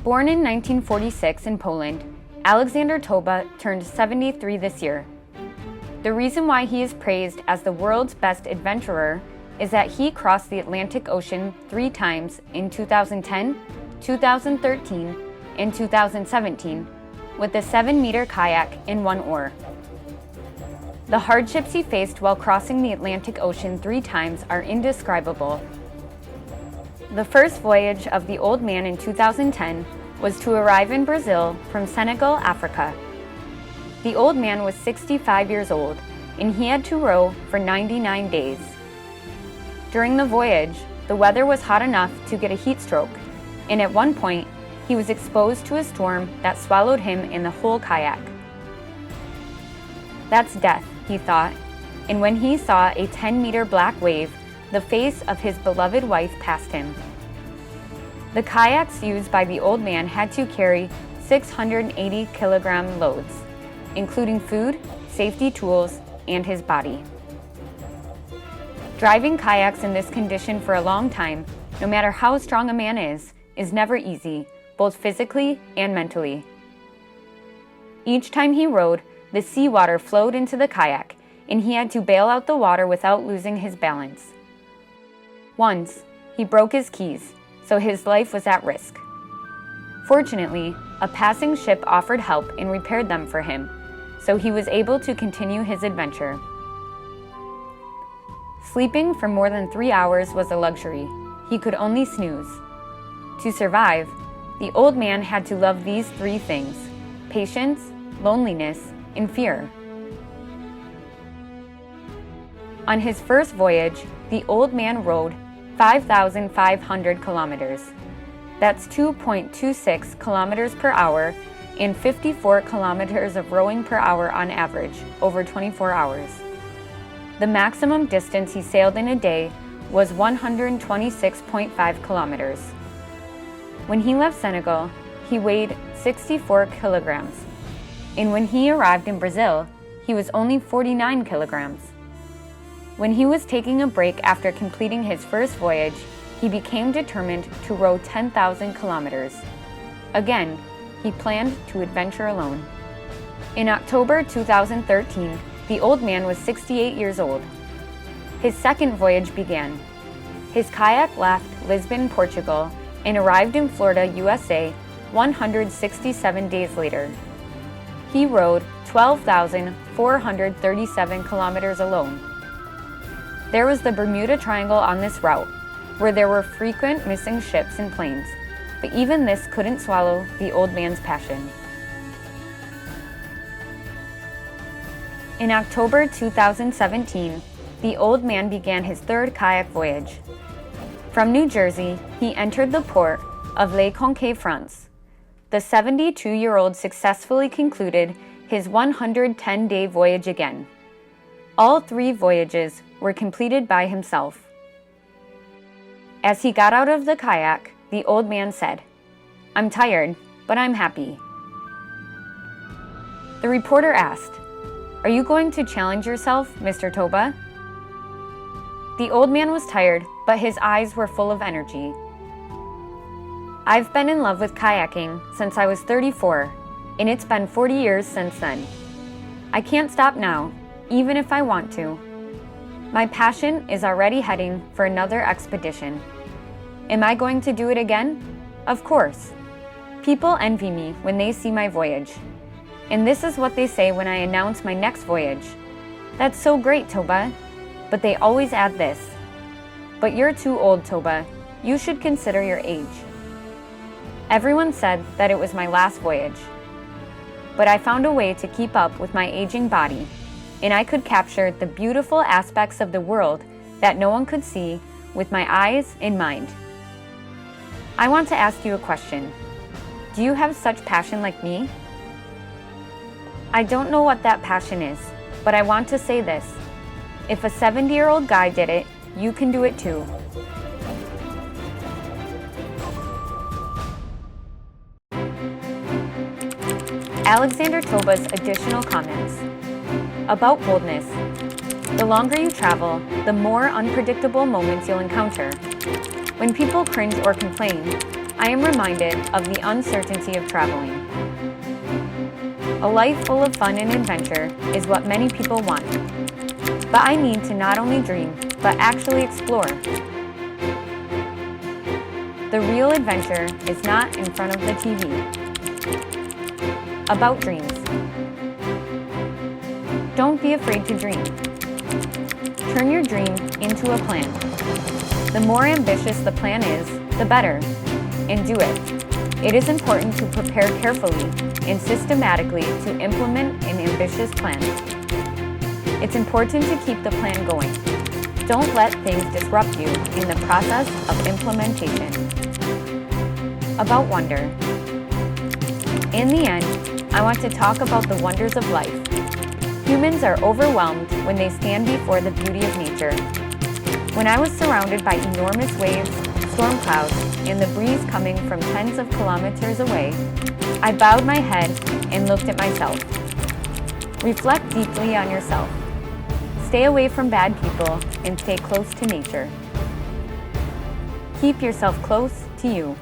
Born in 1946 in Poland, Alexander Toba turned 73 this year. The reason why he is praised as the world's best adventurer is that he crossed the Atlantic Ocean 3 times in 2010, 2013, and 2017 with a 7-meter kayak in 1 oar. The hardships he faced while crossing the Atlantic Ocean 3 times are indescribable. The first voyage of the old man in 2010 was to arrive in Brazil from Senegal, Africa. The old man was 65 years old, and he had to row for 99 days. During the voyage, the weather was hot enough to get a heat stroke, and at one point, he was exposed to a storm that swallowed him and the whole kayak. That's death, he thought, and when he saw a 10-meter black wave, the face of his beloved wife passed him. The kayaks used by the old man had to carry 680-kilogram loads, including food, safety tools, and his body. Driving kayaks in this condition for a long time, no matter how strong a man is never easy, both physically and mentally. Each time he rowed, the seawater flowed into the kayak, and he had to bail out the water without losing his balance. Once, he broke his keys, so his life was at risk. Fortunately, a passing ship offered help and repaired them for him, so he was able to continue his adventure. Sleeping for more than 3 hours was a luxury. He could only snooze. To survive, the old man had to love these 3 things: patience, loneliness, and fear. On his first voyage, the old man rowed 5,500 kilometers. That's 2.26 kilometers per hour and 54 kilometers of rowing per hour on average over 24 hours. The maximum distance he sailed in a day was 126.5 kilometers. When he left Senegal, he weighed 64 kilograms, and when he arrived in Brazil, he was only 49 kilograms. When he was taking a break after completing his first voyage, he became determined to row 10,000 kilometers. Again, he planned to adventure alone. In October 2013, the old man was 68 years old. His second voyage began. His kayak left Lisbon, Portugal, and arrived in Florida, USA, 167 days later. He rowed 12,437 kilometers alone. There was the Bermuda Triangle on this route, where there were frequent missing ships and planes, but even this couldn't swallow the old man's passion. In October 2017, the old man began his third kayak voyage. From New Jersey, he entered the port of Le Conquet, France. The 72-year-old successfully concluded his 110-day voyage again. All 3 voyages were completed by himself. As he got out of the kayak, the old man said, "I'm tired, but I'm happy." The reporter asked, "Are you going to challenge yourself, Mr. Toba?" The old man was tired, but his eyes were full of energy. "I've been in love with kayaking since I was 34, and it's been 40 years since then. I can't stop now, even if I want to. My passion is already heading for another expedition. Am I going to do it again? Of course. People envy me when they see my voyage. And this is what they say when I announce my next voyage. 'That's so great, Toba.' But they always add this: 'But you're too old, Toba. You should consider your age.' Everyone said that it was my last voyage. But I found a way to keep up with my aging body, and I could capture the beautiful aspects of the world that no one could see with my eyes and mind. I want to ask you a question. Do you have such passion like me? I don't know what that passion is, but I want to say this. If a 70-year-old guy did it, you can do it too." Alexander Toba's additional comments. About boldness. The longer you travel, the more unpredictable moments you'll encounter. When people cringe or complain, I am reminded of the uncertainty of traveling. A life full of fun and adventure is what many people want. But I need to not only dream, but actually explore. The real adventure is not in front of the TV. About dreams. Don't be afraid to dream. Turn your dream into a plan. The more ambitious the plan is, the better. And do it. It is important to prepare carefully and systematically to implement an ambitious plan. It's important to keep the plan going. Don't let things disrupt you in the process of implementation. About wonder. In the end, I want to talk about the wonders of life. Humans are overwhelmed when they stand before the beauty of nature. When I was surrounded by enormous waves, storm clouds, and the breeze coming from tens of kilometers away, I bowed my head and looked at myself. Reflect deeply on yourself. Stay away from bad people and stay close to nature. Keep yourself close to you.